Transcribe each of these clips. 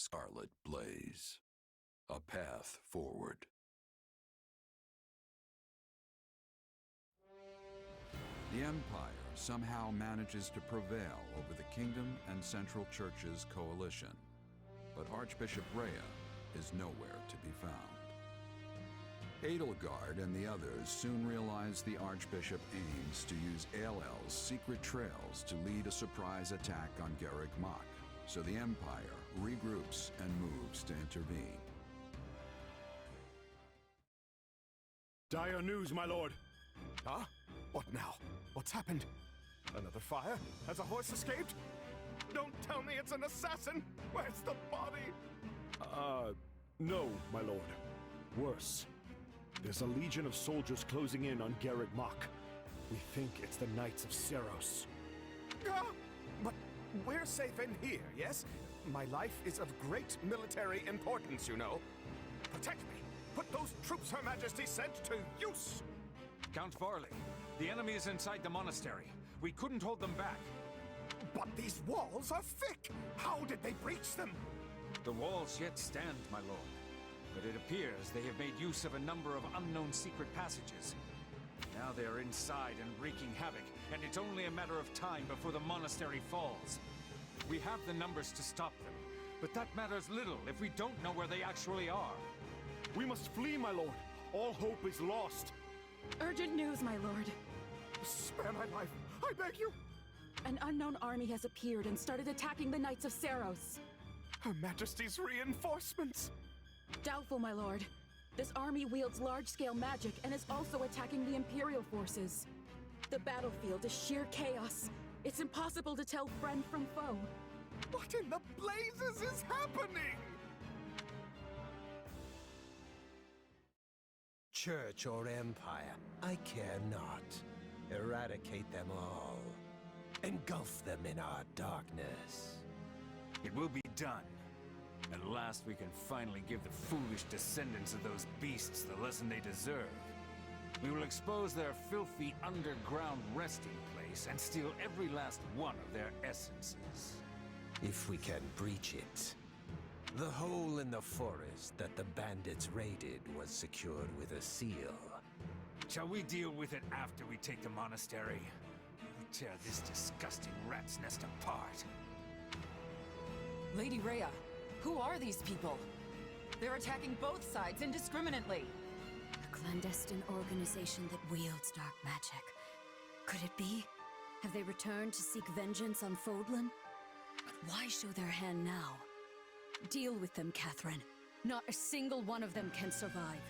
Scarlet blaze. A path forward. The Empire somehow manages to prevail over the Kingdom and Central Church's coalition, but Archbishop Rhea is nowhere to be found. Edelgard and the others soon realize the Archbishop aims to use Aelel's secret trails to lead a surprise attack on Garreg Mach, so the Empire regroups and moves to intervene. Dire news, my lord! Huh? What now? What's happened? Another fire? Has a horse escaped? Don't tell me it's an assassin! Where's the body? No, my lord. Worse. There's a legion of soldiers closing in on Garreg Mach. We think it's the Knights of Seiros. But we're safe in here, yes? My life is of great military importance, you know. Protect me! Put those troops Her Majesty sent to use! Count Varley, the enemy is inside the monastery. We couldn't hold them back. But these walls are thick! How did they breach them? The walls yet stand, my lord. But it appears they have made use of a number of unknown secret passages. Now they are inside and wreaking havoc, and it's only a matter of time before the monastery falls. We have the numbers to stop them, but that matters little if we don't know where they actually are. We must flee, my lord. All hope is lost. Urgent news, my lord. Spare my life, I beg you! An unknown army has appeared and started attacking the Knights of Seiros. Her Majesty's reinforcements! Doubtful, my lord. This army wields large-scale magic and is also attacking the Imperial forces. The battlefield is sheer chaos. It's impossible to tell friend from foe. What in the blazes is happening? Church or empire, I care not. Eradicate them all. Engulf them in our darkness. It will be done. At last we can finally give the foolish descendants of those beasts the lesson they deserve. We will expose their filthy underground resting place and steal every last one of their essences. If we can breach it. The hole in the forest that the bandits raided was secured with a seal. Shall we deal with it after we take the monastery? We'll tear this disgusting rat's nest apart. Lady Rhea, who are these people? They're attacking both sides indiscriminately. A clandestine organization that wields dark magic. Could it be? Have they returned to seek vengeance on Fodlan? But why show their hand now? Deal with them, Catherine. Not a single one of them can survive.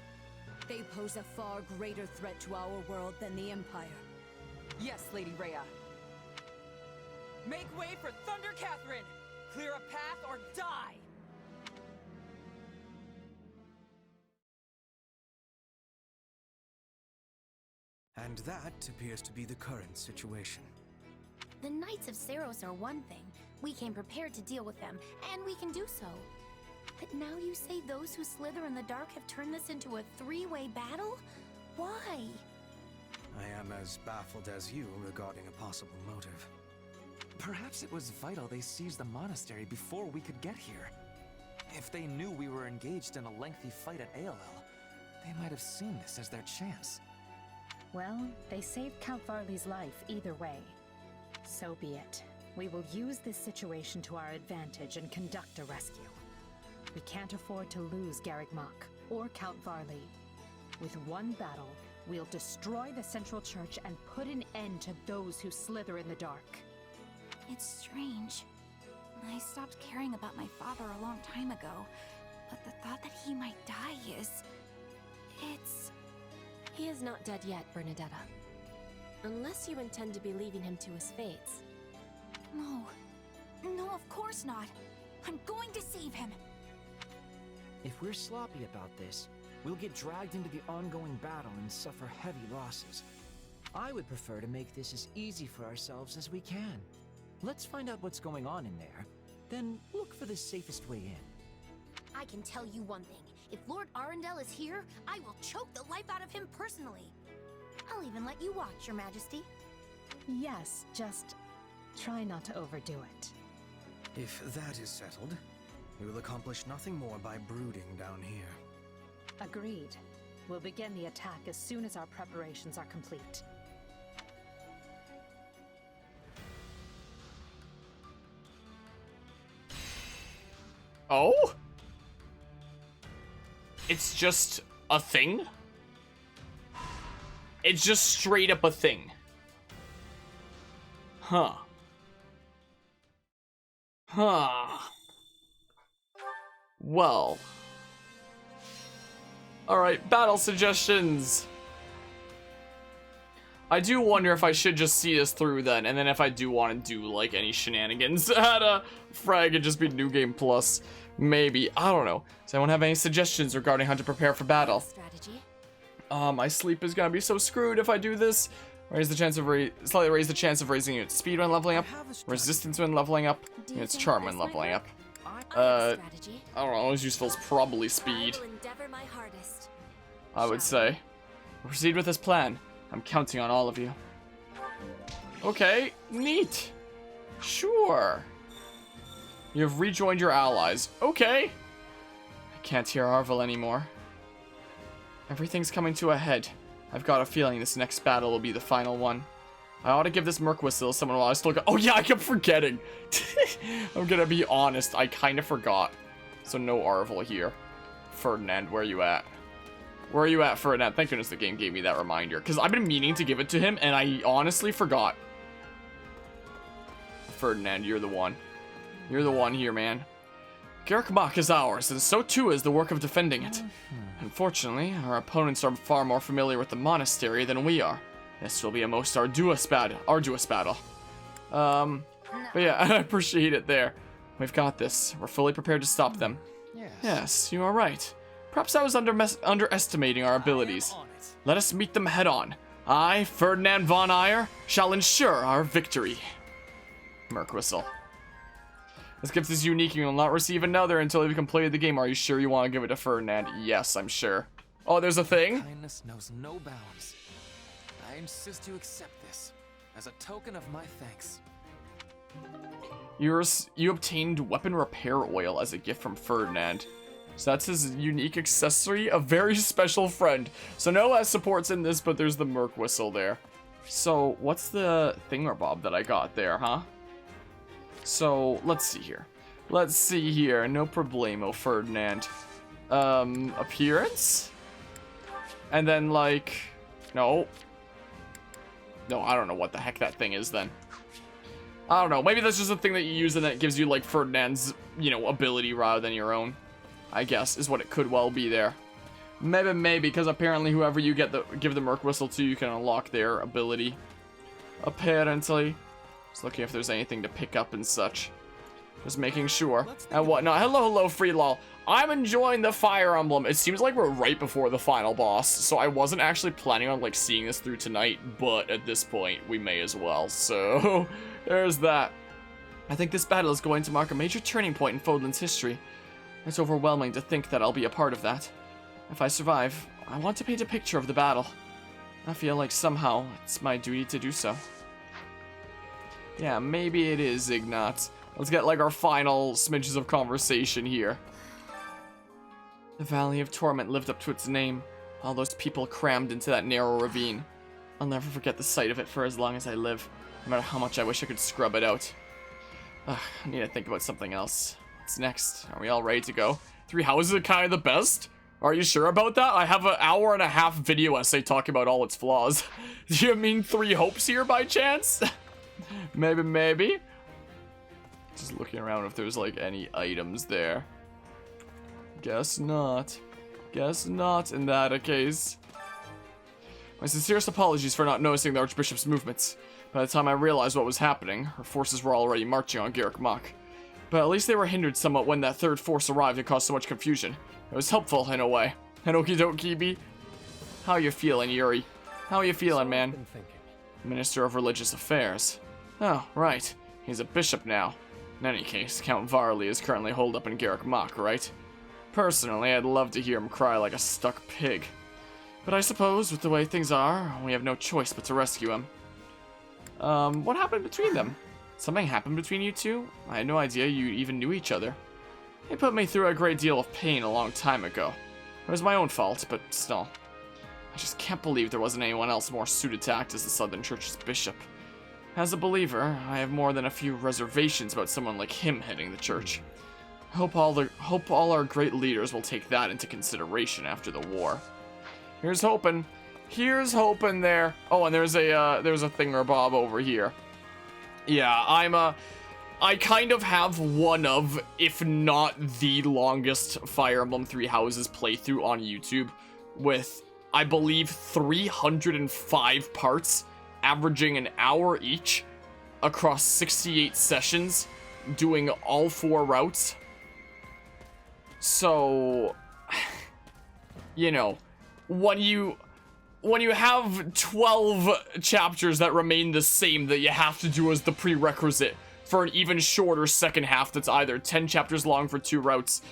They pose a far greater threat to our world than the Empire. Yes, Lady Rhea. Make way for Thunder Catherine! Clear a path or die! And that appears to be the current situation. The Knights of Seiros are one thing. We came prepared to deal with them, and we can do so. But now you say those who slither in the dark have turned this into a three-way battle? Why? I am as baffled as you regarding a possible motive. Perhaps it was vital they seized the monastery before we could get here. If they knew we were engaged in a lengthy fight at Aelel, they might have seen this as their chance. Well, they saved Count Varley's life either way. So be it. We will use this situation to our advantage and conduct a rescue. We can't afford to lose Garreg Mach or Count Varley. With one battle, we'll destroy the Central Church and put an end to those who slither in the dark. It's strange. I stopped caring about my father a long time ago, but the thought that he might die is... He is not dead yet, Bernadetta. Unless you intend to be leaving him to his fates. No. No, of course not. I'm going to save him. If we're sloppy about this, we'll get dragged into the ongoing battle and suffer heavy losses. I would prefer to make this as easy for ourselves as we can. Let's find out what's going on in there, then look for the safest way in. I can tell you one thing. If Lord Arundel is here, I will choke the life out of him personally. I'll even let you watch, Your Majesty. Yes, just try not to overdo it. If that is settled, We will accomplish nothing more by brooding down here. Agreed. We'll begin the attack as soon as our preparations are complete. Oh? It's just a thing? It's just straight up a thing. Huh. Huh. Well. Alright, battle suggestions. I do wonder if I should just see this through then, and then if I do want to do, like, any shenanigans at a frag and just be New Game Plus. Maybe. I don't know. Does anyone have any suggestions regarding how to prepare for battle? Strategy. My sleep is gonna be so screwed if I do this. Slightly raise the chance of raising its speed when leveling up, resistance when leveling up, and its charm when leveling up. I don't know, as useful as probably speed, I would say. Proceed with this plan. I'm counting on all of you. Okay, neat. Sure. You have rejoined your allies. Okay. I can't hear Arvel anymore. Everything's coming to a head. I've got a feeling this next battle will be the final one. I ought to give this Merc Whistle to someone while I still got— oh yeah, I kept forgetting. I'm gonna be honest, I kind of forgot. So no Arvel here. Ferdinand, where are you at? Where are you at, Ferdinand? Thank goodness the game gave me that reminder, because I've been meaning to give it to him, and I honestly forgot. Ferdinand, you're the one. You're the one here, man. Garrick Mach is ours, and so too is the work of defending it. Unfortunately, our opponents are far more familiar with the monastery than we are. This will be a most arduous battle. But yeah, I appreciate it there. We've got this. We're fully prepared to stop them. Yes, you are right. Perhaps I was underestimating our abilities. Let us meet them head on. I, Ferdinand von Eyre, shall ensure our victory. Merc Whistle. This gift is unique. You will not receive another until you've completed the game. Are you sure you want to give it to Ferdinand? Yes, I'm sure. Oh, there's a thing? Kindness knows no bounds. I insist you accept this as a token of my thanks. You obtained weapon repair oil as a gift from Ferdinand. So that's his unique accessory, a very special friend. So no less supports in this, but there's the Merc Whistle there. So what's the thingamabob that I got there, huh? So let's see here. Let's see here. No problemo, Ferdinand. Appearance? And then like, no, I don't know what the heck that thing is then. I don't know. Maybe that's just a thing that you use and that gives you like Ferdinand's, you know, ability rather than your own. I guess is what it could well be there. Maybe, because apparently whoever you give the Merc Whistle to, you can unlock their ability. Apparently. Just looking if there's anything to pick up and such. Just making sure. And whatnot. Hello, Freelol. I'm enjoying the Fire Emblem. It seems like we're right before the final boss, so I wasn't actually planning on like seeing this through tonight, but at this point we may as well. So there's that. I think this battle is going to mark a major turning point in Fodlan's history. It's overwhelming to think that I'll be a part of that. If I survive, I want to paint a picture of the battle. I feel like somehow it's my duty to do so. Yeah, maybe it is, Ignat. Let's get like our final smidges of conversation here. The Valley of Torment lived up to its name. All those people crammed into that narrow ravine. I'll never forget the sight of it for as long as I live, no matter how much I wish I could scrub it out. Ugh, I need to think about something else. What's next? Are we all ready to go? 3 houses are kind of the best? Are you sure about that? I have an hour-and-a-half video essay talking about all its flaws. Do you mean 3 hopes here by chance? Maybe. Just looking around if there's like any items there. Guess not. Guess not in that case. My sincerest apologies for not noticing the Archbishop's movements. By the time I realized what was happening, her forces were already marching on Garrick Mach. But at least they were hindered somewhat when that third force arrived and caused so much confusion. It was helpful in a way. And okie dokie. How you feeling, Yuri? How you feeling, man? Minister of Religious Affairs. Oh, right. He's a bishop now. In any case, Count Varley is currently holed up in Garrick Mach, right? Personally, I'd love to hear him cry like a stuck pig. But I suppose, with the way things are, we have no choice but to rescue him. What happened between them? Something happened between you two? I had no idea you even knew each other. It put me through a great deal of pain a long time ago. It was my own fault, but still. I just can't believe there wasn't anyone else more suited to act as the Southern Church's bishop. As a believer, I have more than a few reservations about someone like him heading the church. I hope all our great leaders will take that into consideration after the war. Here's hoping. Here's hoping there. Oh, and there's a thingamabob over here. Yeah, I kind of have one of, if not the longest Fire Emblem Three Houses playthrough on YouTube, with, I believe, 305 parts, averaging an hour each, across 68 sessions, doing all 4 routes. So, you know, when you have 12 chapters that remain the same that you have to do as the prerequisite for an even shorter second half that's either 10 chapters long for 2 routes,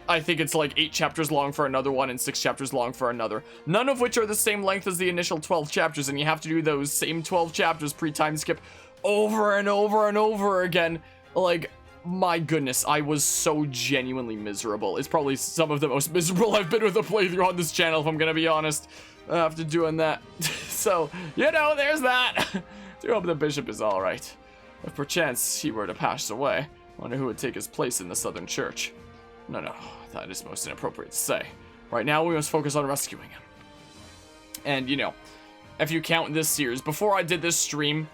I think it's like 8 chapters long for another one and 6 chapters long for another, none of which are the same length as the initial 12 chapters, and you have to do those same 12 chapters pre-time skip over and over and over again. Like, my goodness, I was so genuinely miserable. It's probably some of the most miserable I've been with a playthrough on this channel, if I'm gonna be honest, after doing that. So, you know, there's that. Do hope the bishop is alright. If perchance he were to pass away, I wonder who would take his place in the Southern Church. No, that is most inappropriate to say. Right now, we must focus on rescuing him. And, you know, if you count this series, before I did this stream,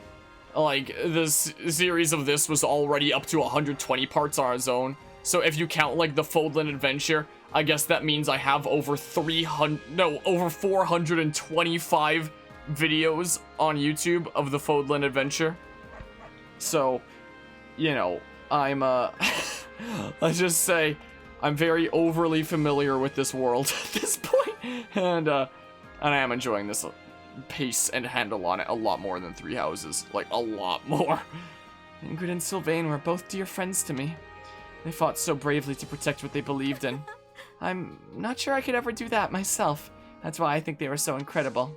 like, this series of this was already up to 120 parts on its own. So if you count, like, the Fodlan Adventure, I guess that means I have over 425 videos on YouTube of the Fodlan Adventure. So, you know, I'm, let's just say, I'm very overly familiar with this world at this point, and I am enjoying this pace and handle on it a lot more than Three Houses, like, a lot more. Ingrid and Sylvain were both dear friends to me. They fought so bravely to protect what they believed in. I'm not sure I could ever do that myself. That's why I think they were so incredible.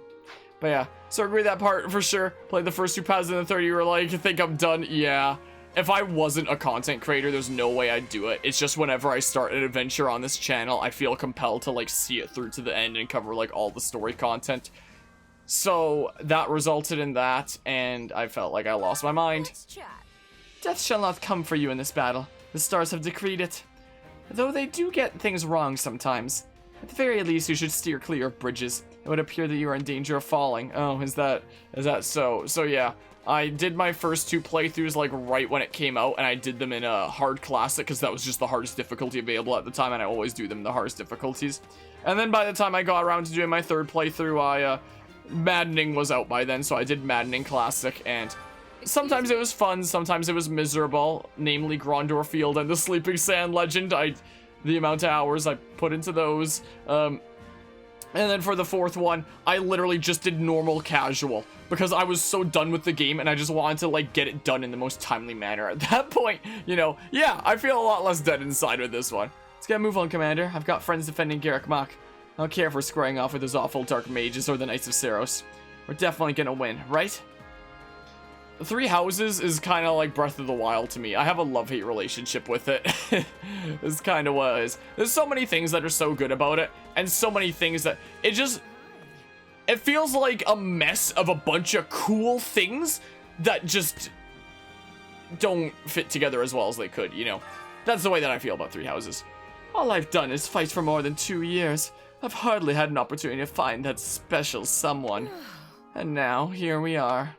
But yeah, so agree that part for sure. Play the first 2 paths and the third, you were like, you think I'm done? Yeah. If I wasn't a content creator, there's no way I'd do it. It's just whenever I start an adventure on this channel, I feel compelled to, like, see it through to the end and cover, like, all the story content. So, that resulted in that, and I felt like I lost my mind. Death shall not come for you in this battle. The stars have decreed it. Though they do get things wrong sometimes. At the very least, you should steer clear of bridges. It would appear that you are in danger of falling. Oh, is that so? So yeah, I did my first 2 playthroughs like right when it came out, and I did them in a hard classic because that was just the hardest difficulty available at the time, and I always do them in the hardest difficulties. And then by the time I got around to doing my 3rd playthrough, Maddening was out by then, so I did Maddening Classic, and sometimes it was fun, sometimes it was miserable, namely Grondor Field and the Sleeping Sand Legend. The amount of hours I put into those. And then for the 4th one, I literally just did normal casual because I was so done with the game and I just wanted to, like, get it done in the most timely manner. At that point, you know, yeah, I feel a lot less dead inside with this one. Let's get a move on, Commander. I've got friends defending Garrick Mach. I don't care if we're squaring off with those awful Dark Mages or the Knights of Seiros. We're definitely gonna win, right? Three Houses is kind of like Breath of the Wild to me. I have a love-hate relationship with it. It's kind of what it is. There's so many things that are so good about it, and so many things that it feels like a mess of a bunch of cool things that just don't fit together as well as they could, you know? That's the way that I feel about Three Houses. All I've done is fight for more than 2 years. I've hardly had an opportunity to find that special someone. And now, here we are.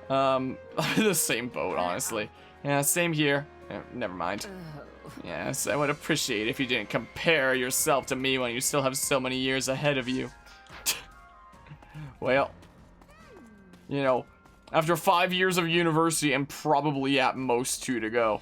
The same boat, honestly. Yeah, same here. Never mind. Yes, I would appreciate if you didn't compare yourself to me when you still have so many years ahead of you. Well, you know, after 5 years of university and probably at most 2 to go.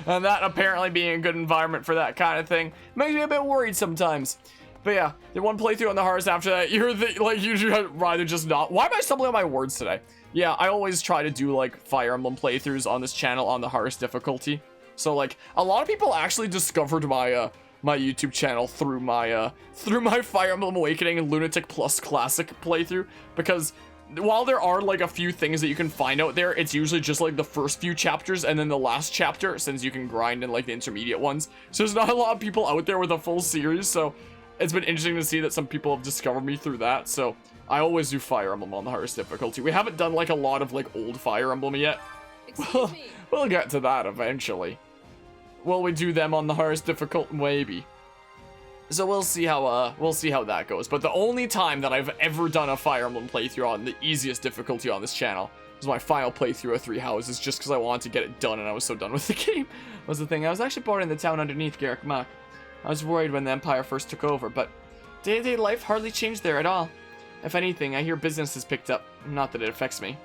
And that apparently being a good environment for that kind of thing makes me a bit worried sometimes. But yeah, the one playthrough on the hardest after that, you'd rather just not. Why am I stumbling on my words today? Yeah, I always try to do like Fire Emblem playthroughs on this channel on the hardest difficulty. So like a lot of people actually discovered my my YouTube channel through my Fire Emblem Awakening and Lunatic Plus Classic playthrough, because while there are like a few things that you can find out there, it's usually just like the first few chapters and then the last chapter, since you can grind in like the intermediate ones. So there's not a lot of people out there with a full series, so it's been interesting to see that some people have discovered me through that. So I always do Fire Emblem on the hardest difficulty. We haven't done like a lot of like old Fire Emblem yet. We'll get to that eventually. Will we do them on the hardest difficult? Maybe. So we'll see how that goes. But the only time that I've ever done a Fire Emblem playthrough on the easiest difficulty on this channel was my final playthrough of Three Houses, just because I wanted to get it done and I was so done with the game. Was the thing. I was actually born in the town underneath Garrick Mach. I was worried when the Empire first took over, but day-to-day life hardly changed there at all. If anything, I hear business has picked up. Not that it affects me.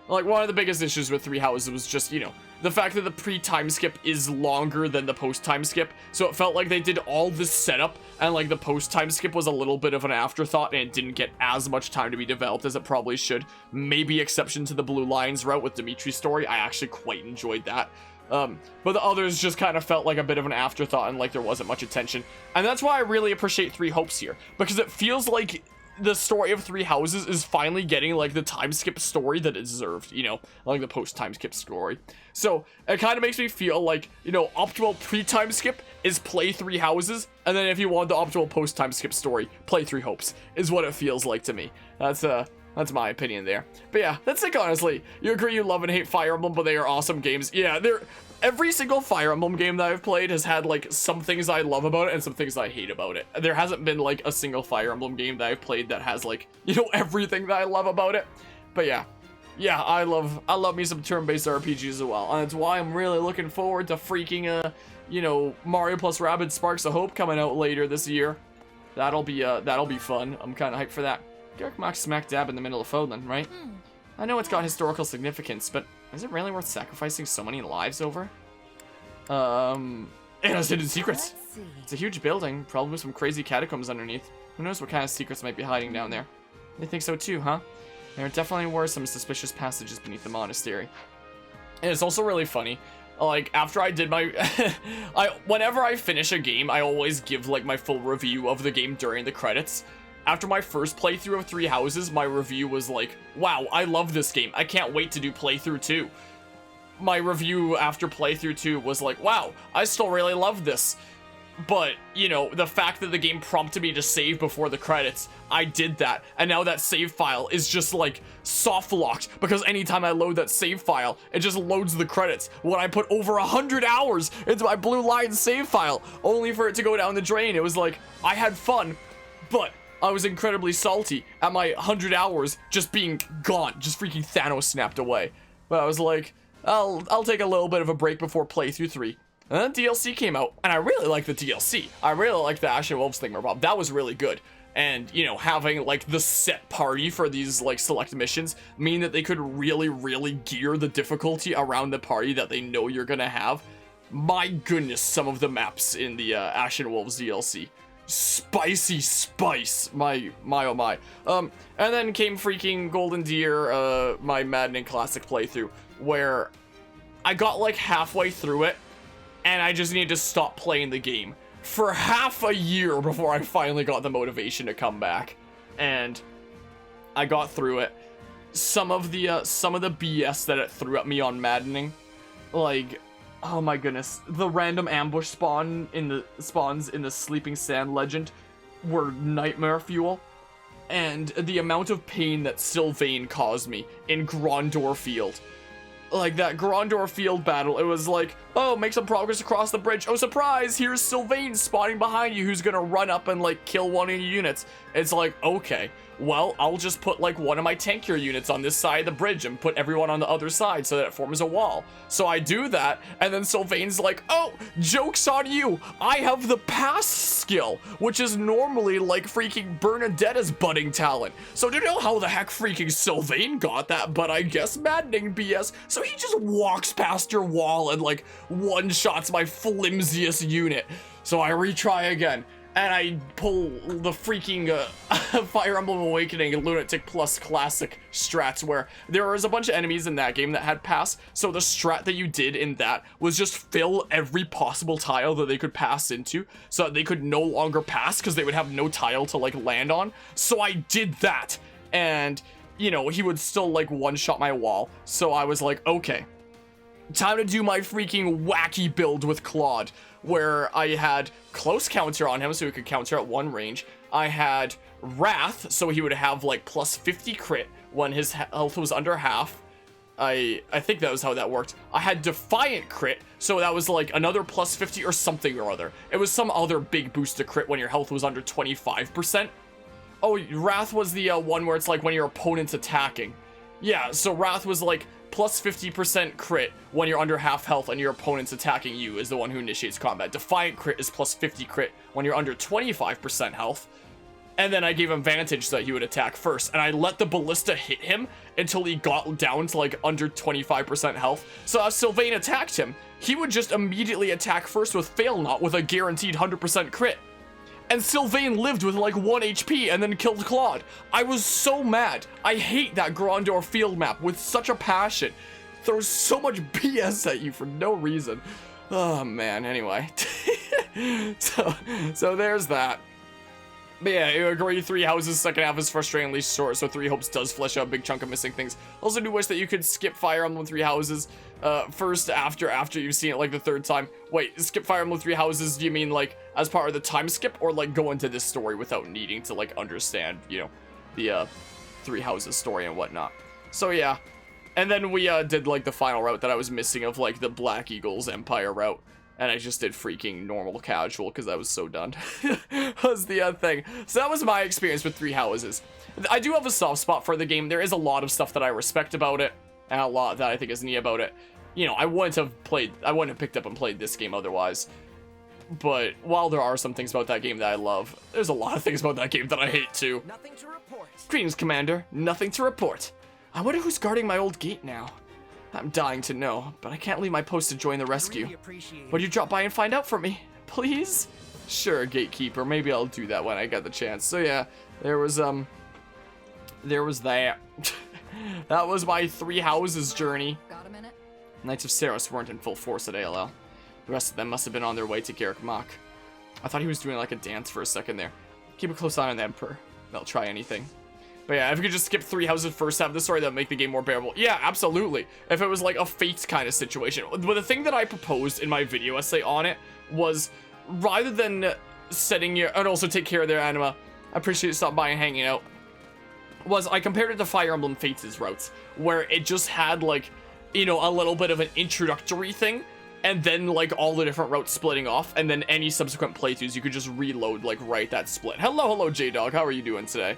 Like, one of the biggest issues with Three Houses was just, you know, the fact that the pre-time skip is longer than the post-time skip. So it felt like they did all this setup, and like the post-time skip was a little bit of an afterthought, and it didn't get as much time to be developed as it probably should. Maybe exception to the Blue Lions route with Dimitri's story. I actually quite enjoyed that. But the others just kind of felt like a bit of an afterthought, and like there wasn't much attention. And that's why I really appreciate Three Hopes here, because it feels like the story of Three Houses is finally getting like the time skip story that it deserved, you know, like the post time skip story. So it kind of makes me feel like, you know, optimal pre-time skip is play Three Houses, and then if you want the optimal post time skip story, play Three Hopes, is what it feels like to me. That's my opinion there. But yeah, that's like, honestly, you agree you love and hate Fire Emblem, but they are awesome games. Yeah, every single Fire Emblem game that I've played has had like some things I love about it and some things I hate about it. There hasn't been like a single Fire Emblem game that I've played that has like, you know, everything that I love about it. But yeah, I love me some turn-based RPGs as well, and that's why I'm really looking forward to freaking you know, Mario plus Rabbids Sparks of Hope coming out later this year. That'll be fun. I'm kind of hyped for that. Garrick Mach's smack dab in the middle of Fodlan, right? I know it's got historical significance, but is it really worth sacrificing so many lives over? It has hidden secrets. It's a huge building, probably with some crazy catacombs underneath. Who knows what kind of secrets might be hiding down there? You think so too, huh? There definitely were some suspicious passages beneath the monastery. And it's also really funny. Like, after I did my... whenever I finish a game, I always give, like, my full review of the game during the credits. After my first playthrough of Three Houses, my review was like, wow, I love this game. I can't wait to do playthrough 2. My review after playthrough 2 was like, wow, I still really love this. But, you know, the fact that the game prompted me to save before the credits, I did that. And now that save file is just, like, soft-locked. Because anytime I load that save file, it just loads the credits. When I put over 100 hours into my Blue Lion save file, only for it to go down the drain. It was like, I had fun, but I was incredibly salty at my 100 hours just being gone. Just freaking Thanos snapped away. But I was like, I'll take a little bit of a break before playthrough 3. And then DLC came out, and I really liked the DLC. I really liked the Ashen Wolves thingamabob. That was really good. And, you know, having, like, the set party for these, like, select missions mean that they could really, really gear the difficulty around the party that they know you're gonna have. My goodness, some of the maps in the Ashen Wolves DLC. Spicy spice. My oh my. And then came freaking Golden Deer, my Maddening Classic playthrough, where I got, like, halfway through it, and I just needed to stop playing the game for half a year before I finally got the motivation to come back. And I got through it. Some of the BS that it threw at me on Maddening, like, oh my goodness, the random ambush spawns in the Sleeping Sand Legend were nightmare fuel. And the amount of pain that Sylvain caused me in Grandor Field. Like, that Grandor Field battle, it was like, oh, make some progress across the bridge. Oh, surprise, here's Sylvain spawning behind you who's gonna run up and, like, kill one of your units. It's like, okay, well, I'll just put, like, one of my tankier units on this side of the bridge and put everyone on the other side so that it forms a wall. So I do that, and then Sylvain's like, oh, joke's on you, I have the pass skill, which is normally, like, freaking Bernadetta's budding talent. So I don't know how the heck freaking Sylvain got that, but I guess Maddening BS. So he just walks past your wall and, like, one-shots my flimsiest unit. So I retry again. And I pull the freaking Fire Emblem Awakening Lunatic Plus Classic strats, where there was a bunch of enemies in that game that had pass, so the strat that you did in that was just fill every possible tile that they could pass into, so that they could no longer pass, because they would have no tile to, like, land on. So I did that, and you know, he would still like one-shot my wall. So I was like, okay, time to do my freaking wacky build with Claude, where I had close counter on him so he could counter at one range. I had Wrath, so he would have like plus 50 crit when his health was under half. I think that was how that worked. I had Defiant crit, so that was like another plus 50 or something or other. It was some other big boost to crit when your health was under 25%. Oh, Wrath was the one where it's like when your opponent's attacking. Yeah, so Wrath was like plus 50% crit when you're under half health and your opponent's attacking you is the one who initiates combat. Defiant crit is plus 50 crit when you're under 25% health. And then I gave him Vantage so that he would attack first. And I let the Ballista hit him until he got down to like under 25% health. So as Sylvain attacked him, he would just immediately attack first with Fail Not with a guaranteed 100% crit. And Sylvain lived with like 1 HP and then killed Claude. I was so mad. I hate that Grandor field map with such a passion. Throws so much BS at you for no reason. Oh man, anyway. so there's that. But yeah, you agree, 3 houses, second half is frustratingly short, so 3 hopes does flesh out a big chunk of missing things. Also do wish that you could skip Fire Emblem 3 houses first after you've seen it like the 3rd time. Wait, skip Fire Emblem 3 houses, do you mean like as part of the time skip, or like go into this story without needing to like understand, you know, the 3 houses story and whatnot? So yeah, and then we did like the final route that I was missing of like the Black Eagles Empire route. And I just did freaking normal casual because I was so done. Was the thing. So that was my experience with 3 houses. I do have a soft spot for the game. There is a lot of stuff that I respect about it, and a lot that I think is neat about it. You know, I wouldn't have picked up and played this game otherwise. But while there are some things about that game that I love, there's a lot of things about that game that I hate too. Nothing to report. Greetings, Commander. Nothing to report. I wonder who's guarding my old gate now. I'm dying to know, but I can't leave my post to join the rescue. Would you drop by and find out for me? Please? Sure, Gatekeeper. Maybe I'll do that when I get the chance. So yeah, there was that. That was my 3 houses journey. Got a minute? Knights of Saros weren't in full force at ALL. The rest of them must have been on their way to Garrick Mach. I thought he was doing like a dance for a second there. Keep a close eye on the Emperor. They'll try anything. But yeah, if you could just skip 3 houses first half of the story, that would make the game more bearable. Yeah, absolutely. If it was like a Fates kind of situation. But the thing that I proposed in my video essay on it was, rather than setting your, and also take care of their anima, I appreciate you stopping by and hanging out, was I compared it to Fire Emblem Fates' routes, where it just had like, you know, a little bit of an introductory thing, and then like all the different routes splitting off, and then any subsequent playthroughs, you could just reload like right that split. Hello, J-Dog, how are you doing today?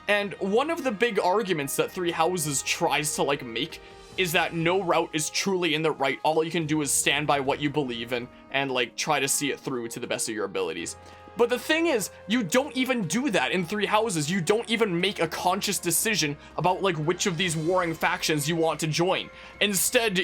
And one of the big arguments that 3 houses tries to like make is that no route is truly in the right. All you can do is stand by what you believe in and like try to see it through to the best of your abilities. But the thing is, you don't even do that in 3 houses. You don't even make a conscious decision about like which of these warring factions you want to join. Instead,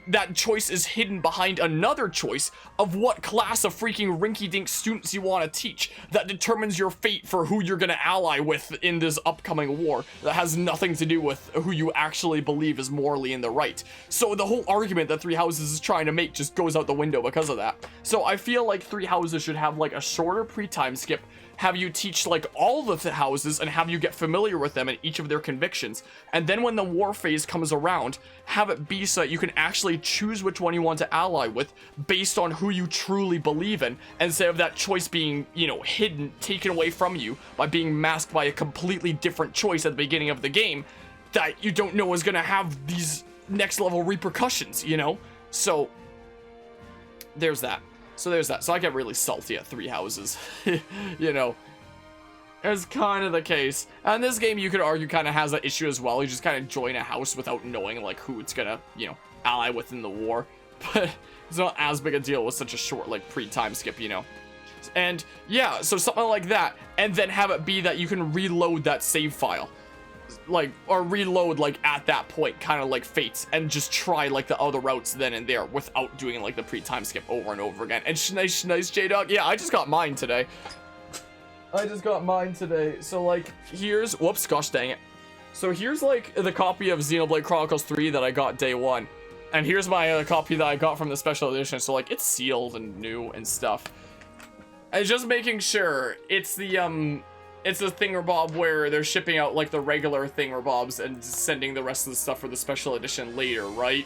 that choice is hidden behind another choice of what class of freaking rinky-dink students you want to teach that determines your fate for who you're gonna ally with in this upcoming war that has nothing to do with who you actually believe is morally in the right. So the whole argument that 3 houses is trying to make just goes out the window because of that. So I feel like 3 houses should have like a shorter pre-time skip, have you teach like all the houses and have you get familiar with them and each of their convictions, and then when the war phase comes around, have it be so that you can actually choose which one you want to ally with based on who you truly believe in, instead of that choice being, you know, hidden, taken away from you by being masked by a completely different choice at the beginning of the game that you don't know is gonna have these next level repercussions, you know? So there's that. So I get really salty at 3 houses. You know, it's kind of the case. And this game, you could argue, kind of has that issue as well. You just kind of join a house without knowing like who it's gonna, you know, ally with in the war. But it's not as big a deal with such a short like pre-time skip, you know. And yeah, so something like that, and then have it be that you can reload that save file, like, or reload like at that point, kind of like Fates, and just try like the other routes then and there without doing like the pre-time skip over and over again. And nice J-Dog, yeah, I just got mine today. So like, here's, whoops, gosh dang it. So here's like the copy of Xenoblade Chronicles 3 that I got day 1. And here's my copy that I got from the special edition. So like, it's sealed and new and stuff. And just making sure it's the it's a thingamabob where they're shipping out like the regular thingamabobs and sending the rest of the stuff for the special edition later, right?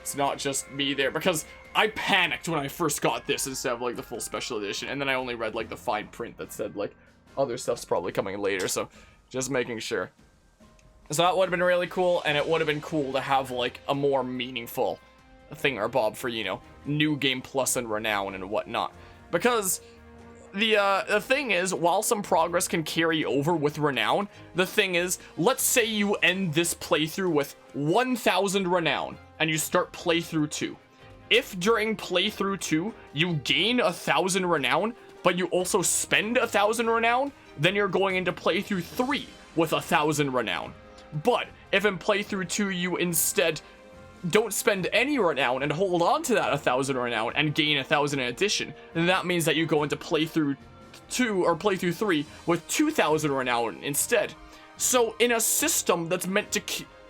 It's not just me there, because I panicked when I first got this instead of like the full special edition, and then I only read like the fine print that said like other stuff's probably coming later, so just making sure. So that would have been really cool, and it would have been cool to have like a more meaningful thingamabob for, you know, New Game Plus and Renown and whatnot. Because the thing is, while some progress can carry over with Renown, the thing is, let's say you end this playthrough with 1,000 Renown, and you start playthrough 2. If during playthrough 2, you gain 1,000 Renown, but you also spend 1,000 Renown, then you're going into playthrough 3 with 1,000 Renown. But if in playthrough 2 you instead don't spend any Renown and hold on to that 1,000 Renown and gain 1,000 in addition, then that means that you go into playthrough 2 or playthrough 3 with 2,000 Renown instead. So in a system that's meant to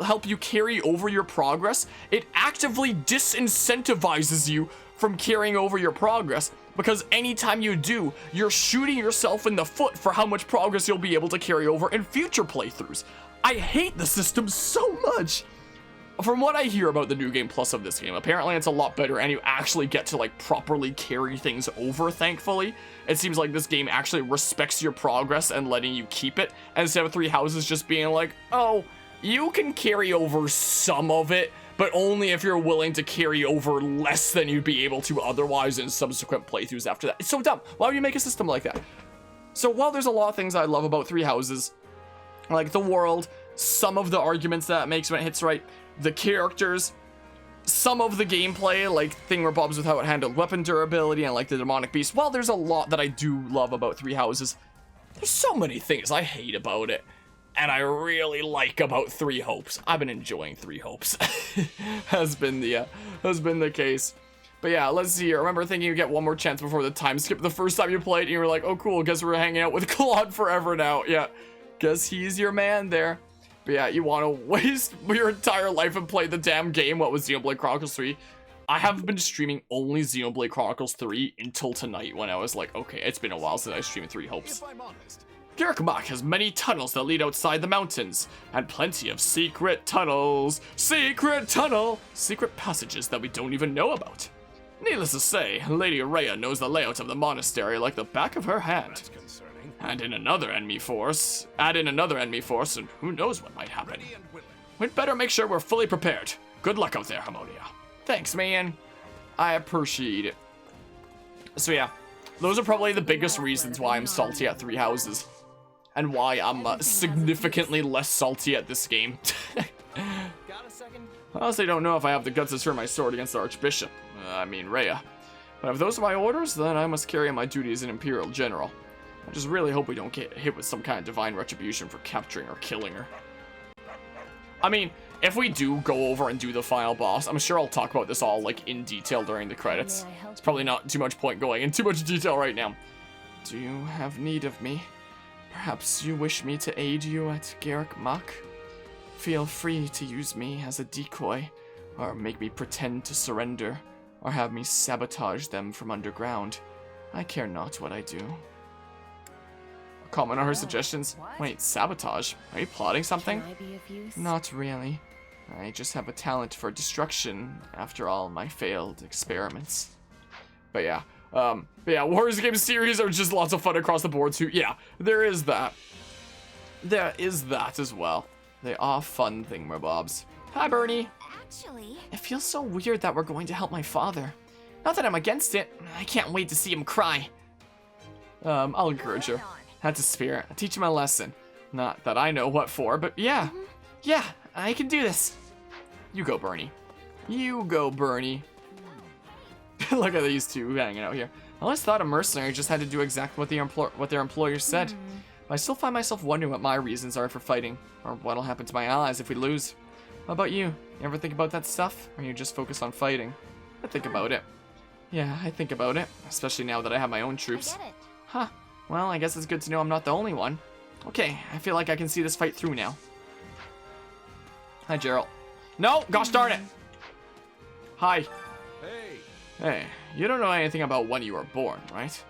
help you carry over your progress, it actively disincentivizes you from carrying over your progress, because anytime you do, you're shooting yourself in the foot for how much progress you'll be able to carry over in future playthroughs. I hate the system so much. From what I hear about the New Game Plus of this game, apparently it's a lot better and you actually get to like properly carry things over, thankfully. It seems like this game actually respects your progress and letting you keep it, instead of Three Houses just being like, oh, you can carry over some of it, but only if you're willing to carry over less than you'd be able to otherwise in subsequent playthroughs after that. It's so dumb. Why would you make a system like that? So while there's a lot of things I love about Three Houses, like the world, some of the arguments that it makes when it hits right, the characters, some of the gameplay, like thingamabobs with how it handled weapon durability and like the demonic beast, while there's a lot that I do love about Three Houses, there's so many things I hate about it. And I really like about Three Hopes. I've been enjoying Three Hopes. has been the case. But yeah, let's see here. I remember thinking you get one more chance before the time skip the first time you played, and you were like, oh cool, guess we're hanging out with Claude forever now. Yeah, guess he's your man there. But yeah, you want to waste your entire life and play the damn game. What was Xenoblade Chronicles 3? I have been streaming only Xenoblade Chronicles 3 until tonight, when I was like, okay, it's been a while since I streamed Three Hopes. If I'm honest, Garrick Mach has many tunnels that lead outside the mountains, and plenty of secret tunnels. Secret tunnel! Secret passages that we don't even know about. Needless to say, Lady Rhea knows the layout of the monastery like the back of her hand. that's concerning. Add in another enemy force, and who knows what might happen. Ready and willing. We'd better make sure we're fully prepared. Good luck out there, Harmonia. Thanks, man. I appreciate it. So yeah, those are probably the biggest reasons why I'm salty at Three Houses. And why I'm significantly less salty at this game. Got a second? I honestly don't know if I have the guts to turn my sword against the Archbishop. Rhea. But if those are my orders, then I must carry out my duty as an Imperial General. I just really hope we don't get hit with some kind of divine retribution for capturing or killing her. I mean, if we do go over and do the final boss, I'm sure I'll talk about this all, like, in detail during the credits. It's probably not too much point going in too much detail right now. Do you have need of me? Perhaps you wish me to aid you at Garrick Mach? Feel free to use me as a decoy, or make me pretend to surrender, or have me sabotage them from underground. I care not what I do. Comment on her suggestions. Wait, sabotage? Are you plotting something? Can I be of use? Not really. I just have a talent for destruction after all my failed experiments. But yeah, Warriors game series are just lots of fun across the board too. Yeah, there is that. There is that as well. They are fun thingamabobs. Hi, Bernie. Actually, It feels so weird that we're going to help my father. Not that I'm against it. I can't wait to see him cry. I'll encourage her. That's a spirit. I'll teach him a lesson. Not that I know what for, but yeah. Yeah, I can do this. You go, Bernie. You go, Bernie. Look at these two hanging out here. I always thought a mercenary just had to do exactly what their employers said. But I still find myself wondering what my reasons are for fighting, or what'll happen to my allies if we lose. How about you? You ever think about that stuff? Or are you just focused on fighting? I think about it. Yeah, I think about it. Especially now that I have my own troops. I get it. Huh. Well, I guess it's good to know I'm not the only one. Okay, I feel like I can see this fight through now. Hi, Gerald. No! Gosh darn it! Hi. Hey, Hey, you don't know anything about when you were born, right?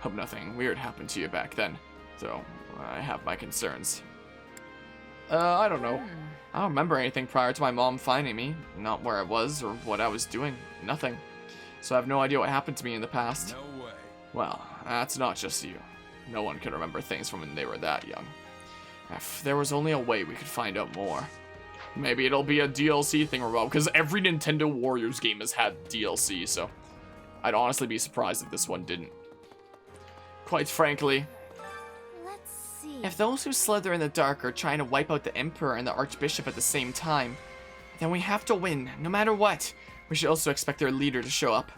Hope nothing weird happened to you back then. So, I have my concerns. I don't know. I don't remember anything prior to my mom finding me. Not where I was or what I was doing. Nothing. So I have no idea what happened to me in the past. No way. Well, that's not just you. No one can remember things from when they were that young. If there was only a way we could find out more. Maybe it'll be a DLC thing or well, because every Nintendo Warriors game has had DLC, so I'd honestly be surprised if this one didn't. Quite frankly, Let's see. if those who slither in the dark are trying to wipe out the Emperor and the Archbishop at the same time, then we have to win, no matter what. We should also expect their leader to show up.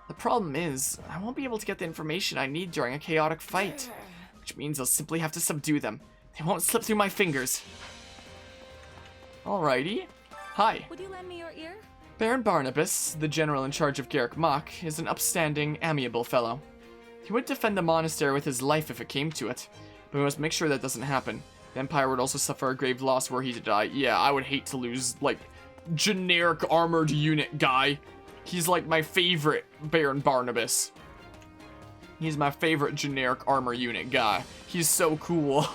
The problem is, I won't be able to get the information I need during a chaotic fight, which means I'll simply have to subdue them. They won't slip through my fingers. Alrighty. Hi. Would you lend me your ear? Baron Barnabas, the general in charge of Garrick Mach, is an upstanding, amiable fellow. He would defend the monastery with his life if it came to it, but we must make sure that doesn't happen. The Empire would also suffer a grave loss were he to die. Yeah, I would hate to lose, like, generic armored unit guy. He's like my favorite Baron Barnabas. He's my favorite generic armor unit guy. He's so cool.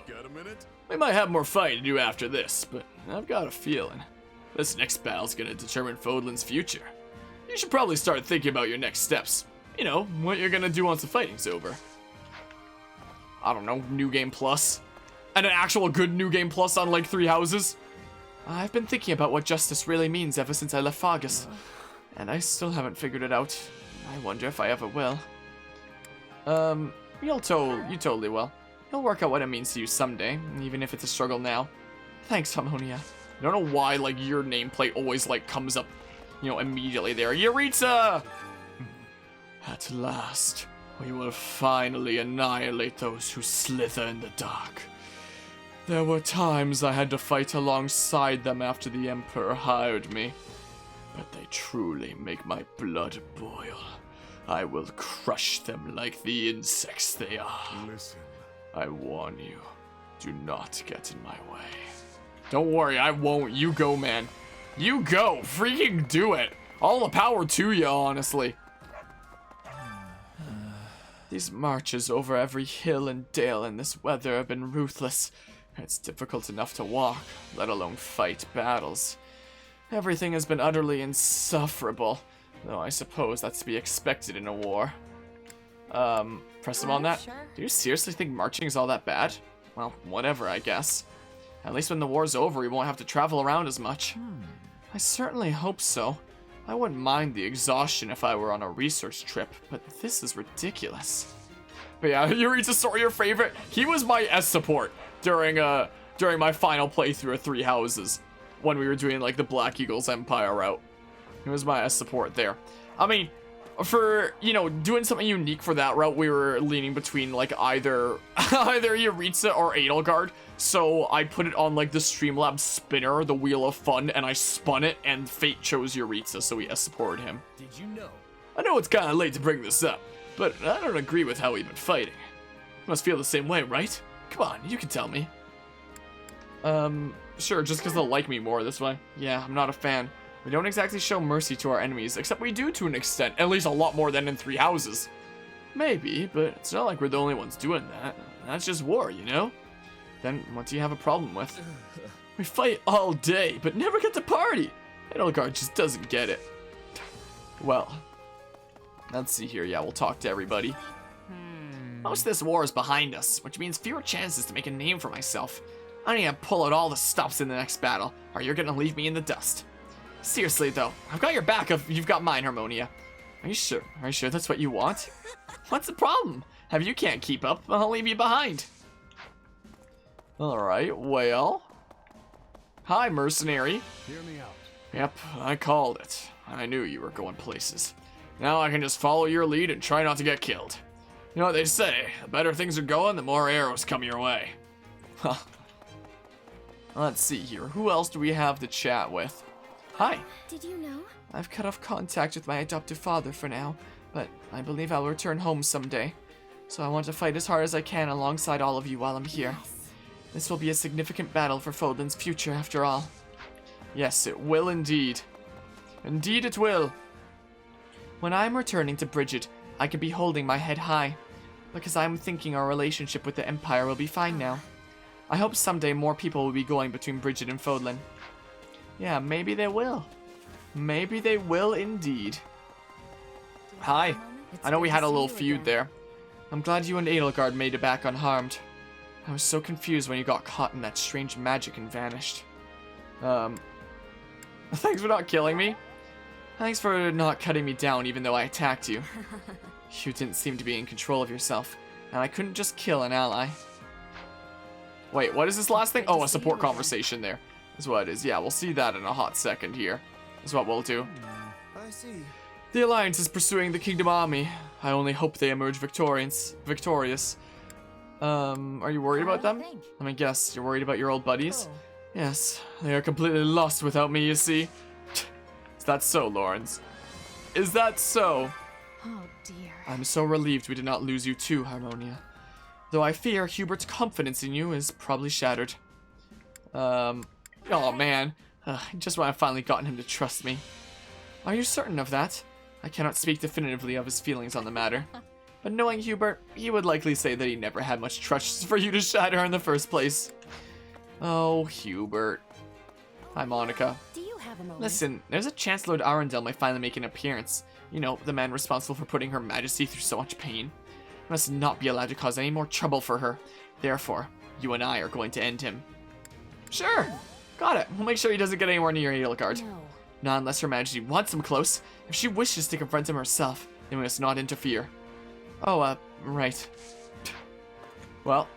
Got a minute? We might have more fighting to do after this, but I've got a feeling this next battle's gonna determine Fodlan's future. You should probably start thinking about your next steps. You know, what you're gonna do once the fighting's over. I don't know, New Game Plus? And an actual good New Game Plus on like 3 houses? I've been thinking about what justice really means ever since I left Fagus, and I still haven't figured it out. I wonder if I ever will. You totally will. You'll work out what it means to you someday, even if it's a struggle now. Thanks, Harmonia. I don't know why, like, your nameplate always, like, comes up, you know, immediately there. Yuritsa! At last, we will finally annihilate those who slither in the dark. There were times I had to fight alongside them after the Emperor hired me, but they truly make my blood boil. I will crush them like the insects they are. Listen. I warn you, do not get in my way. Don't worry, I won't. You go, man. You go. Freaking do it. All the power to you, honestly. These marches over every hill and dale in this weather have been ruthless. It's difficult enough to walk, let alone fight battles. Everything has been utterly insufferable, though I suppose that's to be expected in a war. Press him on that? Sure. Do you seriously think marching is all that bad? Well, whatever, I guess. At least when the war's over, we won't have to travel around as much. I certainly hope so. I wouldn't mind the exhaustion if I were on a research trip, but this is ridiculous. But yeah, Yuritsa Sora, your favorite. He was my S support during my final playthrough of 3 Houses when we were doing like the Black Eagles Empire route. He was my S support there. I mean, for, you know, doing something unique for that route, we were leaning between like either Yuritsa or Edelgard. So I put it on like the Streamlabs spinner, the Wheel of Fun, and I spun it, and fate chose Yuritsa, so we S-supported him. Did you know? I know it's kind of late to bring this up, but I don't agree with how we've been fighting. You must feel the same way, right? Come on, you can tell me. Sure, just because they'll like me more this way. Yeah, I'm not a fan. We don't exactly show mercy to our enemies, except we do to an extent, at least a lot more than in 3 Houses. Maybe, but it's not like we're the only ones doing that. That's just war, you know? Then what do you have a problem with? We fight all day, but never get to party. Edelgard just doesn't get it. Well, let's see here. Yeah, we'll talk to everybody. Most of this war is behind us, which means fewer chances to make a name for myself. I need to pull out all the stops in the next battle, or you're gonna leave me in the dust. Seriously though, I've got your back if you've got mine, Harmonia. Are you sure? Are you sure that's what you want? What's the problem? If you can't keep up, I'll leave you behind. Alright, well. Hi, mercenary. Hear me out. Yep, I called it. I knew you were going places. Now I can just follow your lead and try not to get killed. You know what they say, the better things are going, the more arrows come your way. Huh. Let's see here, who else do we have to chat with? Hi. Did you know? I've cut off contact with my adoptive father for now, but I believe I'll return home someday. So I want to fight as hard as I can alongside all of you while I'm here. Yes. This will be a significant battle for Fodlan's future after all. Yes, it will indeed. Indeed it will. When I'm returning to Bridget, I can be holding my head high. because I'm thinking our relationship with the Empire will be fine now. I hope someday more people will be going between Bridget and Fodlan. Yeah, maybe they will. Maybe they will indeed. Hi. I know we had a little feud there. I'm glad you and Edelgard made it back unharmed. I was so confused when you got caught in that strange magic and vanished. Thanks for not killing me. Thanks for not cutting me down even though I attacked you. You didn't seem to be in control of yourself, and I couldn't just kill an ally. Wait, what is this last thing? Oh, a support conversation there. Is what it is. Yeah, we'll see that in a hot second here. Is what we'll do. I see. The Alliance is pursuing the Kingdom Army. I only hope they emerge victorious. Are you worried about them? Let me guess, you're worried about your old buddies? Yes, they are completely lost without me, you see. Is that so, Lawrence? Is that so? Oh dear. I'm so relieved we did not lose you too, Harmonia. Though I fear Hubert's confidence in you is probably shattered. Oh man. Just when I've finally gotten him to trust me. Are you certain of that? I cannot speak definitively of his feelings on the matter. But knowing Hubert, he would likely say that he never had much trust for you to shatter in the first place. Oh, Hubert. Hi, Monica. Do you have a moment? Listen, there's a chance Lord Arundel might finally make an appearance. You know, the man responsible for putting Her Majesty through so much pain. He must not be allowed to cause any more trouble for her. Therefore, you and I are going to end him. Sure. Got it. We'll make sure he doesn't get anywhere near Edelgard. No. Not unless Her Majesty wants him close. If she wishes to confront him herself, then we must not interfere. Oh, right. Well.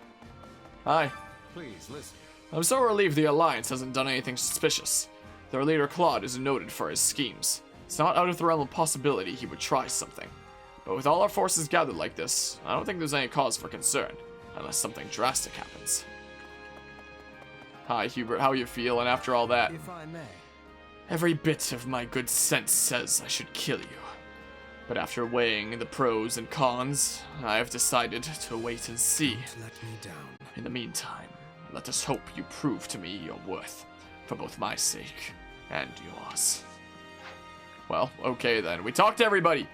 Hi. Please, listen. I'm so relieved the Alliance hasn't done anything suspicious. Their leader Claude is noted for his schemes. It's not out of the realm of possibility he would try something. But with all our forces gathered like this, I don't think there's any cause for concern, unless something drastic happens. Hi, Hubert, how you feeling after all that? If I may. Every bit of my good sense says I should kill you. But after weighing the pros and cons, I have decided to wait and see. Don't let me down. In the meantime, let us hope you prove to me your worth, for both my sake and yours. Well, okay then. We talked to everybody.